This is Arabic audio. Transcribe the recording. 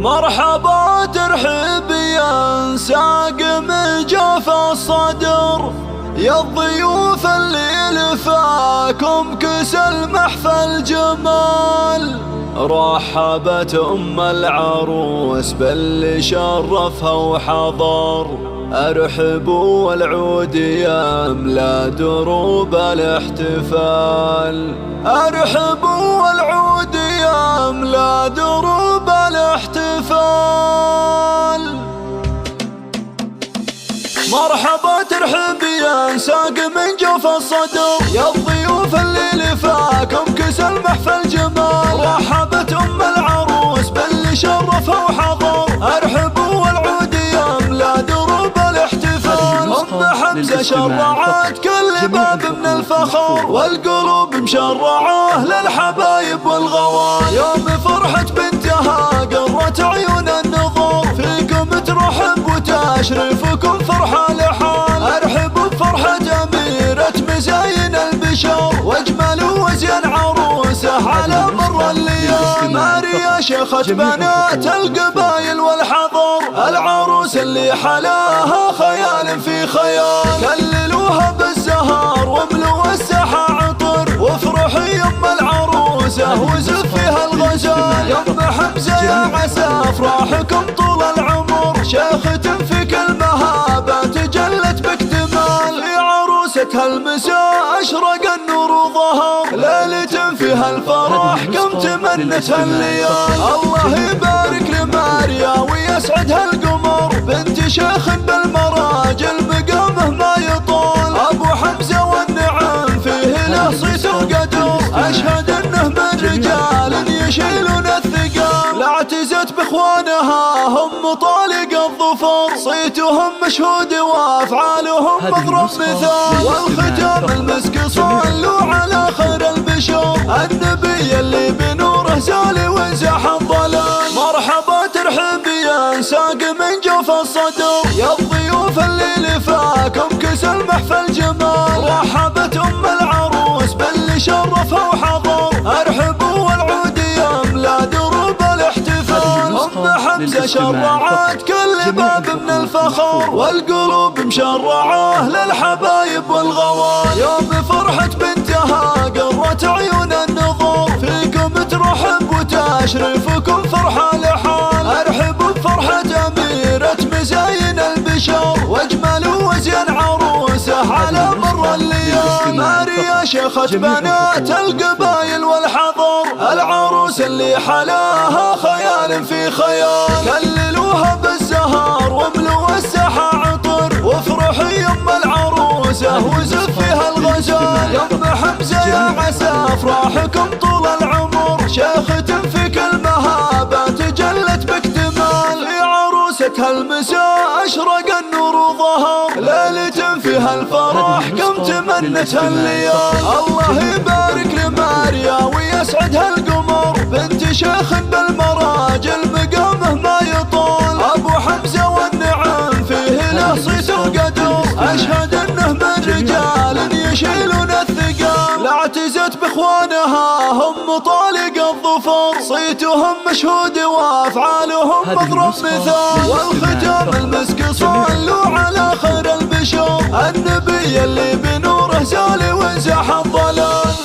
مرحبا ترحب يا ساقم جاف الصدر، يا الضيوف اللي لفاكم كسل محفل جمال. رحبت العروس باللي شرفها وحضر، ارحبوا والعود يملا دروب الاحتفال. ارحبوا والعود يملا دروب الاحتفال. مرحبا ترحب يا ساق من جوف الصدر، يا الضيوف اللي لفاكم كسل محفل جمال. رحبت العروس باللي شرفها وحضر، ارحبوا والعود يملا دروب الاحتفال. حمزة شرعت كل باب من الفخر، والقلوب مشرعاه للحبايب والغوال. يوم فرحة بنتها قرت عيون النظر، فيكم ترحب وتشرفكم فرحة لحال. ارحبوا بفرحة أميرة مزاين البشر، واجمل وزين عروسه على مر الليال. ماريا شيخة بنات القبايل والحضر، العروس اللي حلاها خيال في خيال. كللوها بالزهر واملوا الساحة عطر، وافرحي يم العروسة وزفيها الغزال. يم حمزة يا عسى افراحكم طول العمر، شيخة في كل مهابة تجلت باكتمال. في عروستها المساء اشرق النور وظهر، ليلة فيها الفرح كم تمنتها الليال. الله يبارك لماريا ويسعدها القمر، بنت شيخ بالمراجل مقامه ما يطول. ابو حمزة والنعم فيه له صيت وقدر، اشهد انه من رجال يشيلون الثقال. لا اعتزت باخوانها هم طالق الظفر، صيتهم مشهود وافعالهم مضرب مثال. والختام المسك صلوا على خير البشر، النبي اللي بنوره زال وانزاح الضلال. مرحبا ترحب يا ساق من جوف الصدر، يا الضيوف اللي لفاكم كسل محفل جمال. رحبت العروس باللي شرفها وحضر، ارحبوا والعود يملا دروب الاحتفال. حمزة شرعت كل باب من الفخر، والقلوب مشرعاه للحبايب والغوال. يوم فرحة بنتها قرت عيون النظر، فيكم ترحب وتشرفكم فرحة لحال. ارحبوا بفرحة أميرة مزاين البشر، واجمل وزين عروسه على مر الليال. ماريا شيخة بنات القبايل والحضر، العروس اللي حلاها خيال في خيال. كللوها بالزهر واملوا الساحة عطر، وافرحي يم العروسه وزفيها الغزال. يم حمزة يا عسى افراحكم طول العمر، شيخة في كل مهابة تجلت باكتمال. في عروستها المساء اشرق النور وظهر، ليلة فيها الفرح كم تمنتها الليال. الله يبارك لماريا ويسعدها القمر، بنت شيخ بالمراجل مقامه ما يطول. ابو حمزة والنعم فيه له صيت وقدر، اشهد انه من رجال يشيلون الثقال. لا اعتزت باخوانها هم طالق الظفر، صيتهم مشهود وافعالهم مضرب مثال. والختام المسك صلوا على خير البشر، النبي اللي بنوره زال وانزاح الضلال.